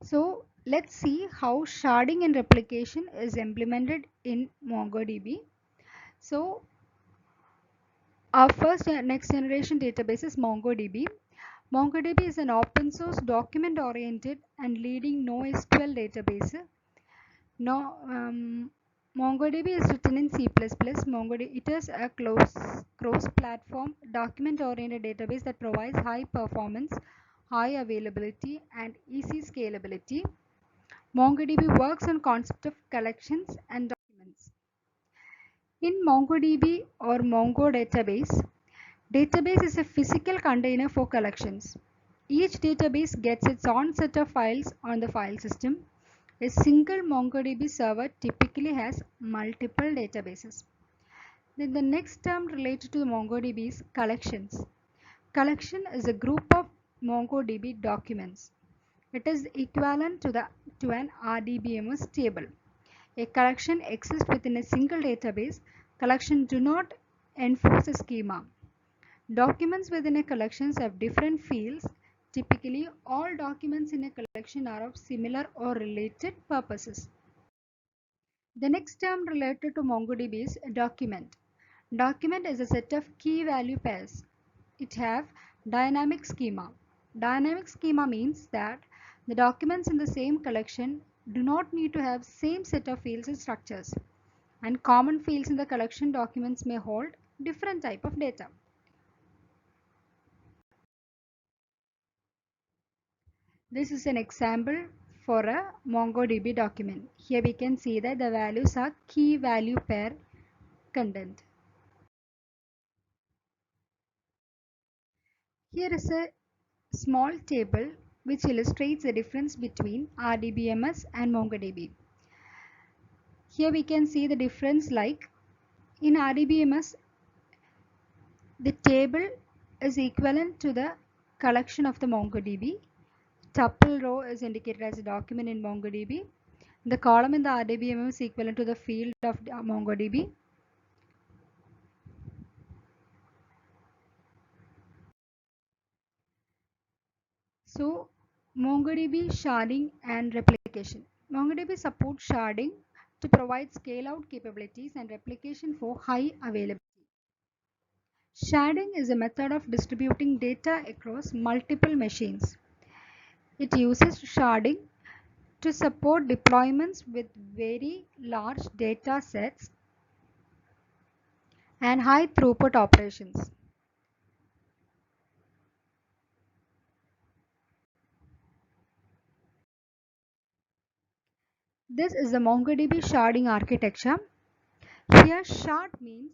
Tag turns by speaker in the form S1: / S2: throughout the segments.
S1: So let's see how sharding and replication is implemented in MongoDB. So our first next generation database is MongoDB. MongoDB is an open source document oriented and leading NoSQL database. No, MongoDB is written in C++. MongoDB it is a cross-platform document-oriented database that provides high performance, high availability, and easy scalability. MongoDB works on concept of collections and documents. In MongoDB or Mongo database is a physical container for collections. Each database gets its own set of files on the file system. A single MongoDB server typically has multiple databases. Then the next term related to MongoDB is collections. Collection is a group of MongoDB documents. It is equivalent to an RDBMS table. A collection exists within a single database. Collection do not enforce a schema. Documents within a collection have different fields. Typically, all documents in a collection are of similar or related purposes. The next term related to MongoDB is document. Document is a set of key value pairs. It have dynamic schema. Dynamic schema means that the documents in the same collection do not need to have same set of fields and structures, and common fields in the collection documents may hold different type of data. This is an example for a MongoDB document. Here we can see that the values are key value pair content. Here is a small table which illustrates the difference between RDBMS and MongoDB. Here we can see the difference, like in RDBMS the table is equivalent to the collection of the MongoDB. Tuple row is indicated as a document in MongoDB. The column in the RDBMS is equivalent to the field of MongoDB. So MongoDB sharding and replication. MongoDB supports sharding to provide scale-out capabilities and replication for high availability. Sharding is a method of distributing data across multiple machines. It uses sharding to support deployments with very large data sets and high throughput operations. This is the MongoDB sharding architecture. Here shard means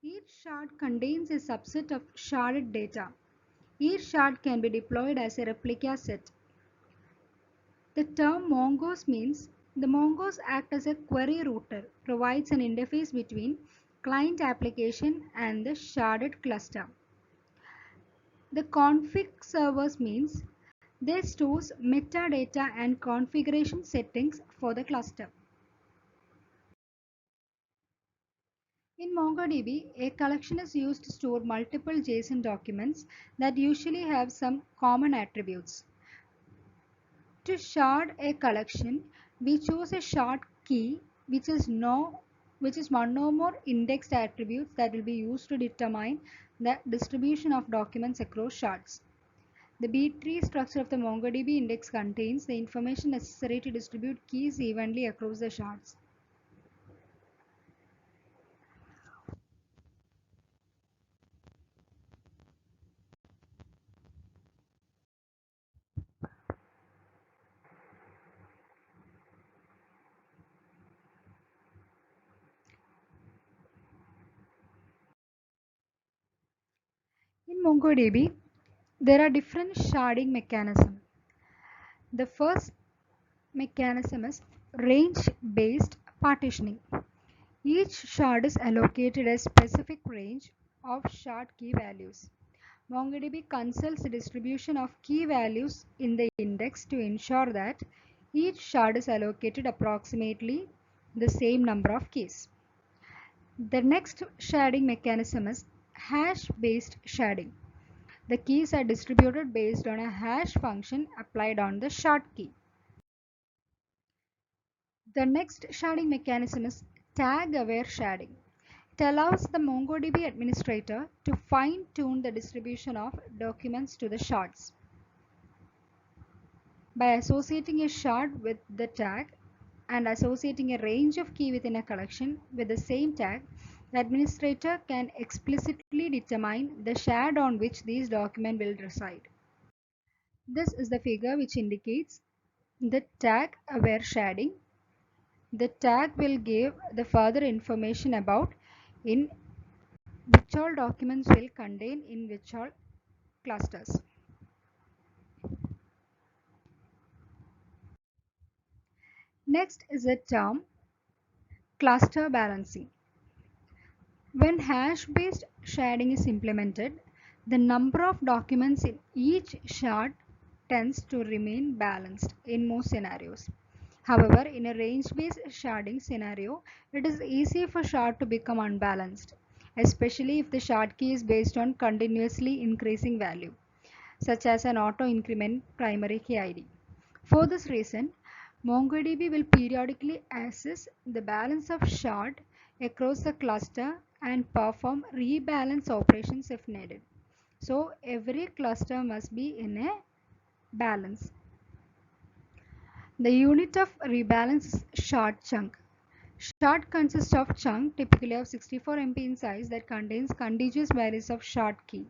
S1: each shard contains a subset of sharded data. Each shard can be deployed as a replica set. The term Mongos means the Mongos act as a query router, provides an interface between client application and the sharded cluster. The config servers means they stores metadata and configuration settings for the cluster. In MongoDB, a collection is used to store multiple JSON documents that usually have some common attributes. To shard a collection, we choose a shard key which is one or more indexed attributes that will be used to determine the distribution of documents across shards. The B-tree structure of the MongoDB index contains the information necessary to distribute keys evenly across the shards. In MongoDB, there are different sharding mechanisms. The first mechanism is range-based partitioning. Each shard is allocated a specific range of shard key values. MongoDB consults the distribution of key values in the index to ensure that each shard is allocated approximately the same number of keys. The next sharding mechanism is hash-based sharding. The keys are distributed based on a hash function applied on the shard key. The next sharding mechanism is tag-aware sharding. It allows the MongoDB administrator to fine-tune the distribution of documents to the shards. By associating a shard with the tag and associating a range of key within a collection with the same tag, the administrator can explicitly determine the shard on which these documents will reside. This is the figure which indicates the tag-aware sharding. The tag will give the further information about in which all documents will contain in which all clusters. Next is the term cluster balancing. When hash-based sharding is implemented, the number of documents in each shard tends to remain balanced in most scenarios. However, in a range-based sharding scenario, it is easy for shard to become unbalanced, especially if the shard key is based on continuously increasing value, such as an auto-increment primary key ID. For this reason, MongoDB will periodically assess the balance of shard across the cluster and perform rebalance operations if needed. So every cluster must be in a balance. The unit of rebalance is shard chunk. Shard consists of chunk typically of 64 MB in size that contains contiguous values of shard key.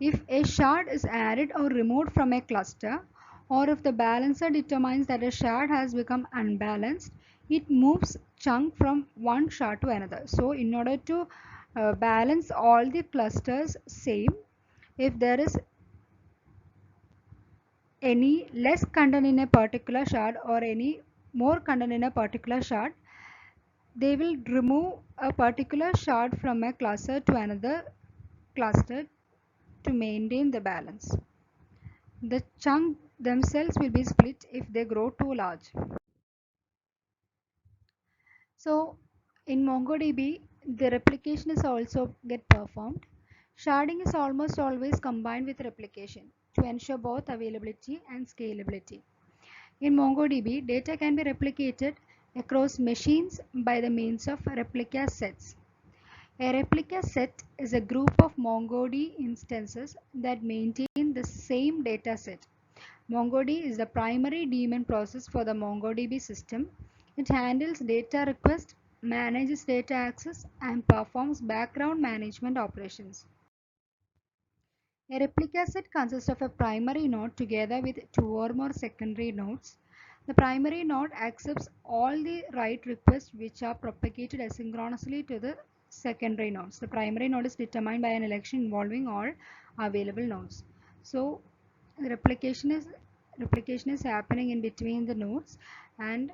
S1: If a shard is added or removed from a cluster, or if the balancer determines that a shard has become unbalanced, it moves chunk from one shard to another. So in order to balance all the clusters same, if there is any less content in a particular shard or any more content in a particular shard, they will remove a particular shard from a cluster to another cluster to maintain the balance. The chunk themselves will be split if they grow too large. So in MongoDB, the replication is also get performed. Sharding is almost always combined with replication to ensure both availability and scalability. In MongoDB, data can be replicated across machines by the means of replica sets. A replica set is a group of MongoDB instances that maintain the same data set. MongoDB is the primary daemon process for the MongoDB system. It handles data request, manages data access, and performs background management operations. A replica set consists of a primary node together with two or more secondary nodes. The primary node accepts all the write requests which are propagated asynchronously to the secondary nodes. The primary node is determined by an election involving all available nodes. So the replication is happening in between the nodes, and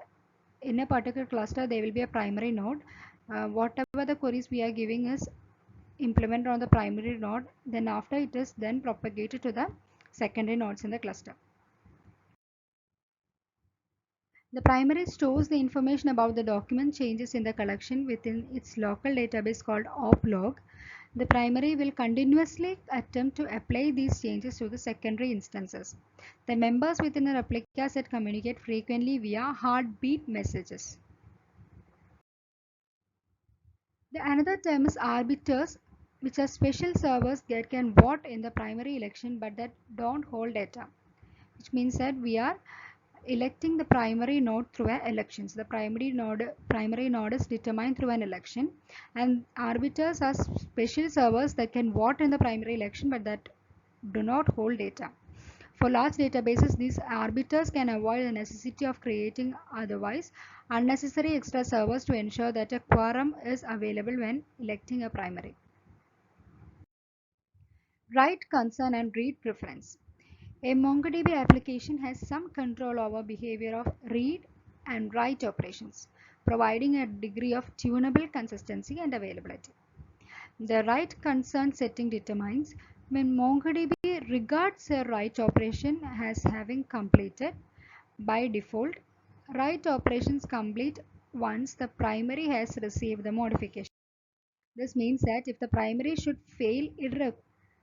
S1: in a particular cluster there will be a primary node. Whatever the queries we are giving is implemented on the primary node, then after it is then propagated to the secondary nodes in the cluster. The primary stores the information about the document changes in the collection within its local database called oplog. The primary will continuously attempt to apply these changes to the secondary instances. The members within a replica set communicate frequently via heartbeat messages. The another term is arbiters, which are special servers that can vote in the primary election but that don't hold data, which means that we are electing the primary node through elections. The primary node is determined through an election, and arbiters are special servers that can vote in the primary election but that do not hold data. For large databases, these arbiters can avoid the necessity of creating otherwise unnecessary extra servers to ensure that a quorum is available when electing a primary. Write concern and read preference. A MongoDB application has some control over behavior of read and write operations, providing a degree of tunable consistency and availability. The write concern setting determines when MongoDB regards a write operation as having completed. By default, write operations complete once the primary has received the modification. This means that if the primary should fail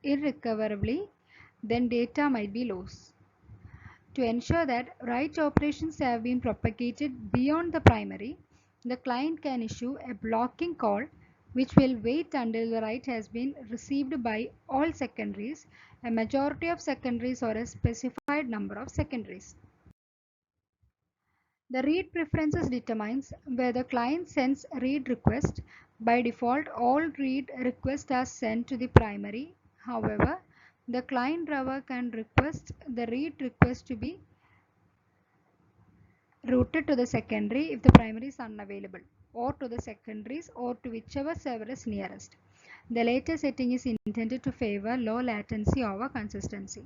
S1: irrecoverably, then data might be lost. To ensure that write operations have been propagated beyond the primary, the client can issue a blocking call which will wait until the write has been received by all secondaries, a majority of secondaries, or a specified number of secondaries. The read preferences determines where the client sends a read request. By default, all read requests are sent to the primary. However, the client driver can request the read request to be routed to the secondary if the primary is unavailable, or to the secondaries, or to whichever server is nearest. The later setting is intended to favor low latency over consistency.